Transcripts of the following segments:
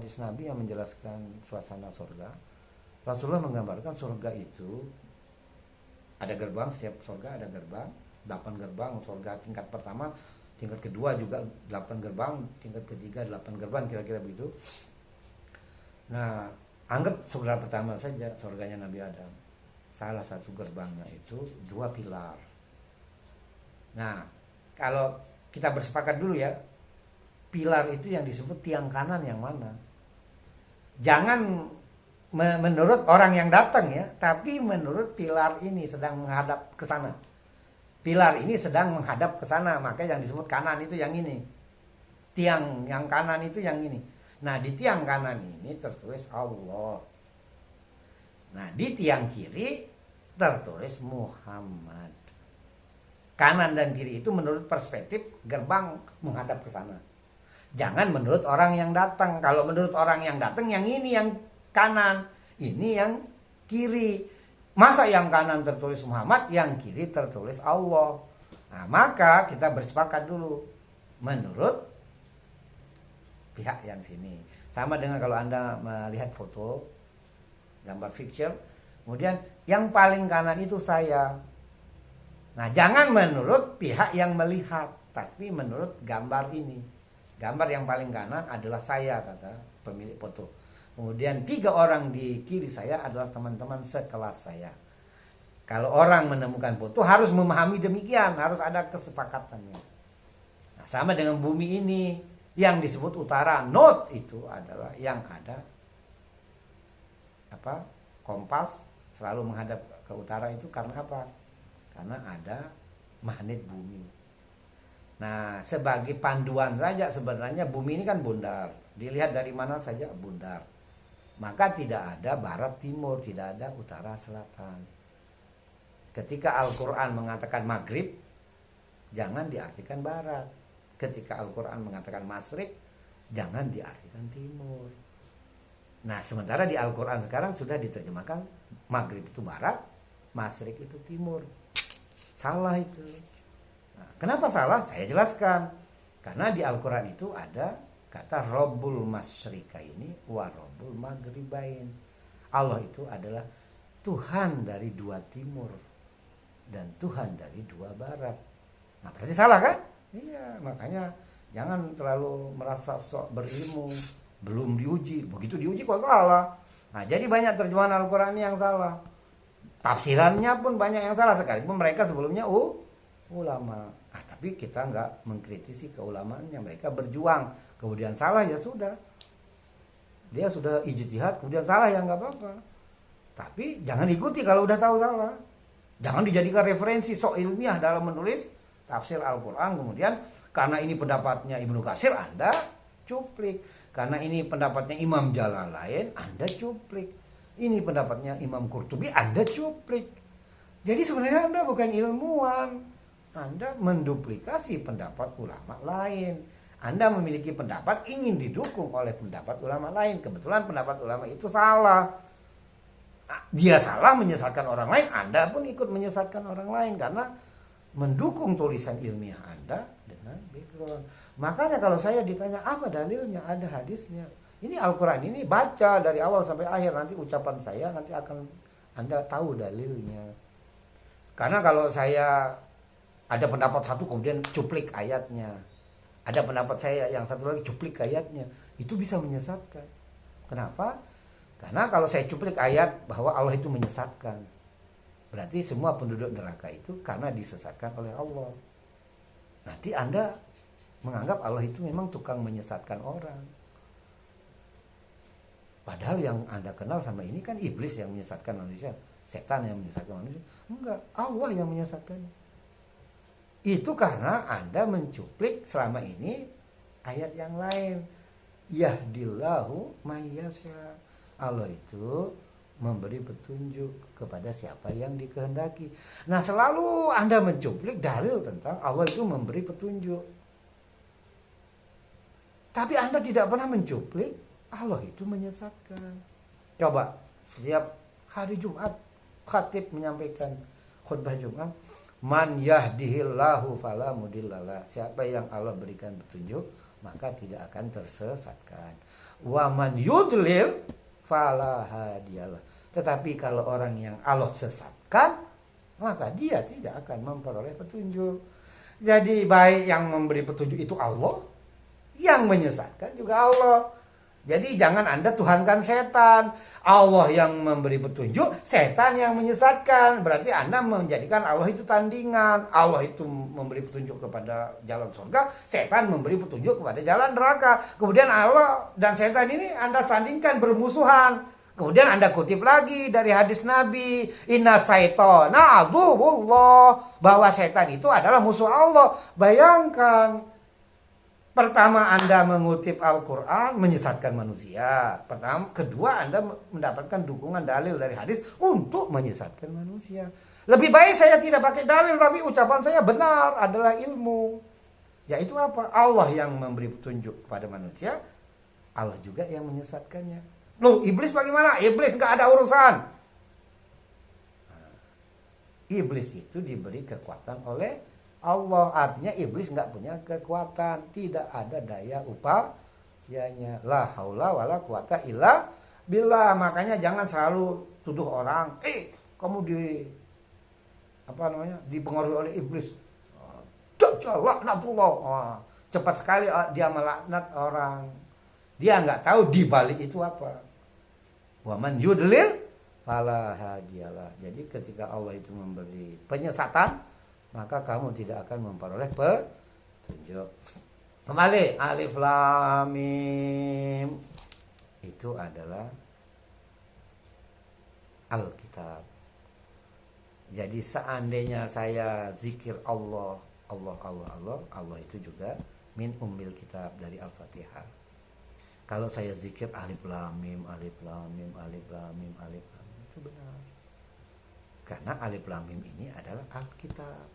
hadis Nabi yang menjelaskan suasana surga. Rasulullah menggambarkan surga itu ada gerbang, setiap surga ada gerbang, 8 gerbang, surga tingkat pertama, tingkat kedua juga 8 gerbang, tingkat ketiga 8 gerbang, kira-kira begitu. Nah, anggap surga pertama saja, surganya Nabi Adam. Salah satu gerbangnya itu 2 pilar. Nah, kalau kita bersepakat dulu ya, pilar itu yang disebut tiang kanan yang mana? Jangan menurut orang yang datang ya, tapi menurut pilar ini sedang menghadap ke sana. Pilar ini sedang menghadap ke sana, maka yang disebut kanan itu yang ini. Tiang yang kanan itu yang ini. Nah, di tiang kanan ini tertulis Allah. Nah, di tiang kiri tertulis Muhammad. Kanan dan kiri itu menurut perspektif gerbang menghadap ke sana. Jangan menurut orang yang datang. Kalau menurut orang yang datang, yang ini yang kanan, ini yang kiri. Masa yang kanan tertulis Muhammad, yang kiri tertulis Allah? Nah, maka kita bersepakat dulu menurut pihak yang sini. Sama dengan kalau Anda melihat foto, gambar fiction, kemudian yang paling kanan itu saya. Nah, jangan menurut pihak yang melihat, tapi menurut gambar ini. Gambar yang paling kanan adalah saya, kata pemilik foto. Kemudian 3 orang di kiri saya adalah teman-teman sekelas saya. Kalau orang menemukan foto harus memahami demikian, harus ada kesepakatannya. Nah, sama dengan bumi ini, yang disebut utara, north itu adalah yang ada kompas selalu menghadap ke utara itu karena apa? Karena ada magnet bumi. Nah, sebagai panduan saja sebenarnya bumi ini kan bundar. Dilihat dari mana saja bundar. Maka tidak ada barat timur, tidak ada utara selatan. Ketika Al-Quran mengatakan maghrib, jangan diartikan barat. Ketika Al-Quran mengatakan masyrik, jangan diartikan timur. Nah, sementara di Al-Quran sekarang sudah diterjemahkan maghrib itu barat, masyrik itu timur. Salah itu. Nah, kenapa salah? Saya jelaskan. Karena di Al-Quran itu ada kata Rabbul Masyriqaini wa Rabbul Maghribain. Allah itu adalah Tuhan dari 2 timur dan Tuhan dari 2 barat. Nah, berarti salah kan? Iya, makanya jangan terlalu merasa sok berilmu, belum diuji. Begitu diuji kok salah. Nah, jadi banyak terjemahan Al-Quran yang salah. Tafsirannya pun banyak yang salah, sekalipun mereka sebelumnya ulama. Nah, tapi kita nggak mengkritisi keulamaannya, mereka berjuang, kemudian salah ya sudah, dia sudah ijtihad, kemudian salah ya nggak apa-apa. Tapi jangan ikuti kalau udah tahu salah, jangan dijadikan referensi sok ilmiah dalam menulis tafsir Al-Quran. Kemudian karena ini pendapatnya Ibnu Katsir, Anda cuplik. Karena ini pendapatnya Imam Jalalain, Anda cuplik. Ini pendapatnya Imam Qurtubi, Anda cuplik. Jadi sebenarnya Anda bukan ilmuwan, Anda menduplikasi pendapat ulama lain. Anda memiliki pendapat ingin didukung oleh pendapat ulama lain. Kebetulan pendapat ulama itu salah. Dia salah menyesatkan orang lain, Anda pun ikut menyesatkan orang lain karena mendukung tulisan ilmiah Anda dengan background. Makanya kalau saya ditanya apa dalilnya, ada hadisnya. Ini Al-Quran ini baca dari awal sampai akhir, nanti ucapan saya nanti akan Anda tahu dalilnya. Karena kalau saya ada pendapat satu kemudian cuplik ayatnya, ada pendapat saya yang satu lagi cuplik ayatnya, itu bisa menyesatkan. Kenapa? Karena kalau saya cuplik ayat bahwa Allah itu menyesatkan, berarti semua penduduk neraka itu karena disesatkan oleh Allah. Nanti Anda menganggap Allah itu memang tukang menyesatkan orang. Padahal yang Anda kenal sama ini kan iblis yang menyesatkan manusia, setan yang menyesatkan manusia. Enggak, Allah yang menyesatkan. Itu karena Anda mencuplik selama ini ayat yang lain. Yahdillahu mayyasha. Allah itu memberi petunjuk kepada siapa yang dikehendaki. Nah, selalu Anda mencuplik dalil tentang Allah itu memberi petunjuk. Tapi Anda tidak pernah mencuplik Allah itu menyesatkan. Coba setiap hari Jumat khatib menyampaikan khutbah Jumat, man yahdihillahu fala mudhillalah. Siapa yang Allah berikan petunjuk, maka tidak akan tersesatkan. Wa man yudlil fala hadiyalah. Tetapi kalau orang yang Allah sesatkan, maka dia tidak akan memperoleh petunjuk. Jadi baik yang memberi petunjuk itu Allah, yang menyesatkan juga Allah. Jadi jangan Anda tuhankan setan. Allah yang memberi petunjuk, setan yang menyesatkan. Berarti Anda menjadikan Allah itu tandingan. Allah itu memberi petunjuk kepada jalan surga, setan memberi petunjuk kepada jalan neraka. Kemudian Allah dan setan ini Anda sandingkan bermusuhan. Kemudian Anda kutip lagi dari hadis Nabi, inna syaitana aduwwullah, bahwa setan itu adalah musuh Allah. Bayangkan, pertama Anda mengutip Al-Quran menyesatkan manusia. Kedua Anda mendapatkan dukungan dalil dari hadis untuk menyesatkan manusia. Lebih baik saya tidak pakai dalil, tapi ucapan saya benar, adalah ilmu. Yaitu apa? Allah yang memberi petunjuk kepada manusia, Allah juga yang menyesatkannya. Loh, iblis bagaimana? Iblis nggak ada urusan. Iblis itu diberi kekuatan oleh Allah. Artinya iblis nggak punya kekuatan, tidak ada daya upayanya. La haula wala quwata illa billah. Makanya jangan selalu tuduh orang, kamu dipengaruhi oleh iblis. Dajjal laknatullah. Cepat sekali dia melaknat orang. Dia nggak tahu di balik itu apa. Wa man yudlil fala hadiyalah. Jadi ketika Allah itu memberi penyesatan, maka kamu tidak akan memperoleh petunjuk. Kembali, alif lam mim itu adalah Alkitab. Jadi seandainya saya zikir Allah, Allah itu juga min ummil kitab, dari Al-Fatihah. Kalau saya zikir alif lam mim, alif lam mim, alif lam mim, alif lam mim, itu benar. Karena alif lam mim ini adalah Alkitab.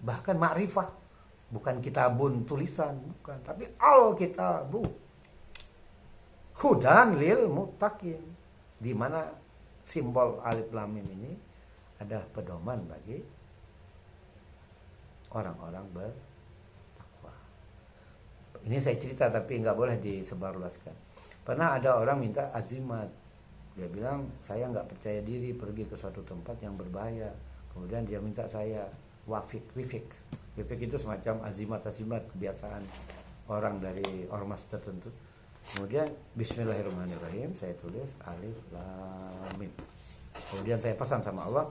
Bahkan ma'rifah, bukan kitabun tulisan, bukan, tapi Alkitabu. Hudan lil muttaqin, di mana simbol alif lam mim ini adalah pedoman bagi orang-orang bertakwa. Ini saya cerita tapi nggak boleh disebarluaskan. Pernah ada orang minta azimat. Dia bilang, saya nggak percaya diri pergi ke suatu tempat yang berbahaya. Kemudian dia minta saya wifik. Wifik itu semacam azimat kebiasaan orang dari ormas tertentu. Kemudian bismillahirrahmanirrahim, saya tulis alif lam mim. Kemudian saya pesan sama Allah,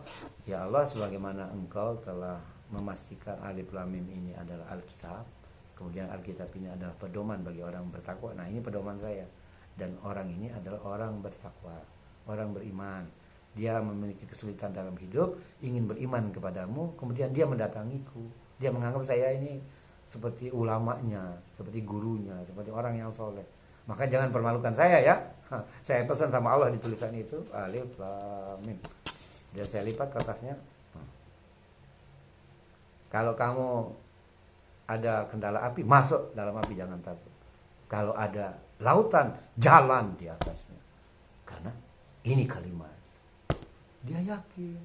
ya Allah, sebagaimana Engkau telah memastikan alif lam mim ini adalah Alkitab, kemudian Alkitab ini adalah pedoman bagi orang bertakwa. Nah, ini pedoman saya. Dan orang ini adalah orang bertakwa, orang beriman. Dia memiliki kesulitan dalam hidup, ingin beriman kepadamu, kemudian dia mendatangiku. Dia menganggap saya ini seperti ulamanya, seperti gurunya, seperti orang yang soleh. Maka jangan permalukan saya ya. Saya pesan sama Allah di tulisan itu alif lam mim. Dan saya lipat kertasnya. Kalau kamu ada kendala api, masuk dalam api, jangan takut. Kalau ada lautan, jalan di atasnya. Karena ini kalimat. Dia yakin.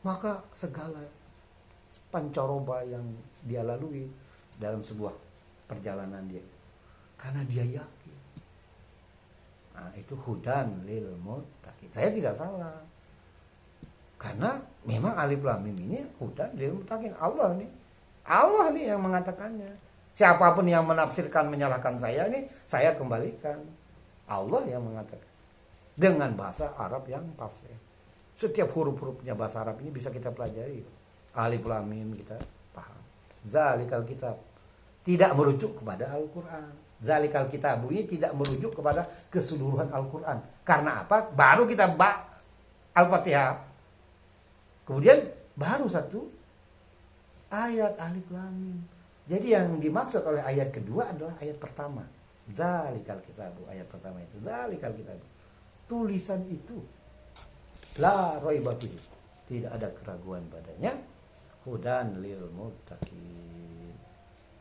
Maka segala pancoroba yang dia lalui dalam sebuah perjalanan dia, karena dia yakin. Nah, itu hudan lil muttaqin. Saya tidak salah. Karena memang alif lam mim ini hudan lil muttaqin. Allah nih yang mengatakannya. Siapapun yang menafsirkan menyalahkan saya nih, saya kembalikan. Allah yang mengatakan dengan bahasa Arab yang fasih. Setiap huruf-hurufnya bahasa Arab ini bisa kita pelajari. Alif lam mim kita paham. Zalikal kitab tidak merujuk kepada Al-Qur'an. Zalikal kitab ini tidak merujuk kepada keseluruhan Al-Qur'an. Karena apa? Baru kita Al-Fatihah. Kemudian baru satu ayat alif lam mim. Jadi yang dimaksud oleh ayat kedua adalah ayat pertama. Zalikal kitabu, ayat pertama itu. Zalikal kitabu. Tulisan itu la raiba fihi, tidak ada keraguan padanya. Hudan lil muttaqin,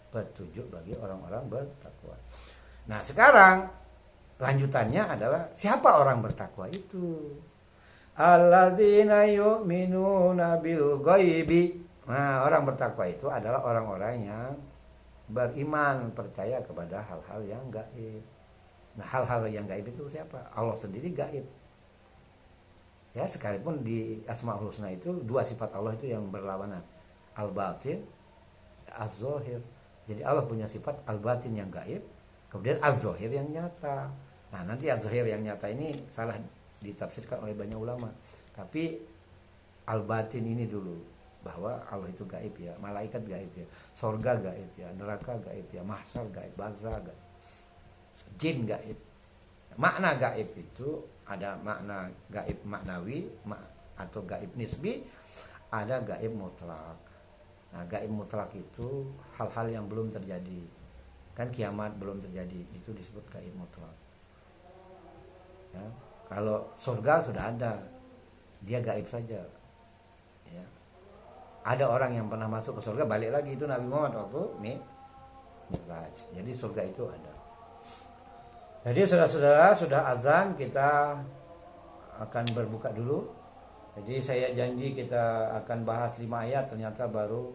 petunjuk bagi orang-orang bertakwa. Nah, sekarang lanjutannya adalah siapa orang bertakwa itu? Alladzina yu'minuna bil ghaibi. Nah, orang bertakwa itu adalah orang-orang yang beriman, percaya kepada hal-hal yang gaib. Nah, hal-hal yang gaib itu siapa? Allah sendiri gaib. Ya, sekalipun di Asmaul Husna itu dua sifat Allah itu yang berlawanan. Al-Batin, Az-Zahir. Jadi Allah punya sifat Al-Batin yang gaib, kemudian Az-Zahir yang nyata. Nah, nanti Az-Zahir yang nyata ini salah ditafsirkan oleh banyak ulama. Tapi Al-Batin ini dulu, bahwa Allah itu gaib ya, malaikat gaib ya, sorga gaib ya, neraka gaib ya, mahsyar gaib, barzah gaib, jin gaib. Makna gaib itu ada makna gaib maknawi atau gaib nisbi, ada gaib mutlak. Nah, gaib mutlak itu hal-hal yang belum terjadi. Kan kiamat belum terjadi, itu disebut gaib mutlak. Ya, kalau surga sudah ada, dia gaib saja. Ya. Ada orang yang pernah masuk ke surga balik lagi, itu Nabi Muhammad waktu Mi'raj. Jadi surga itu ada. Jadi saudara-saudara, sudah azan, kita akan berbuka dulu. Jadi saya janji kita akan bahas 5 ayat, ternyata baru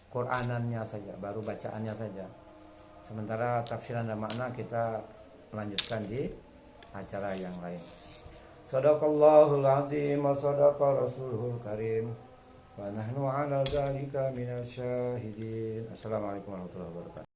Quranannya saja, baru bacaannya saja. Sementara tafsiran dan makna kita melanjutkan di acara yang lain. Shadaqallahul azim wa shadaqa rasuluhul karim. Wa nahnu ala dzalika minasyahidin. Assalamualaikum warahmatullahi wabarakatuh.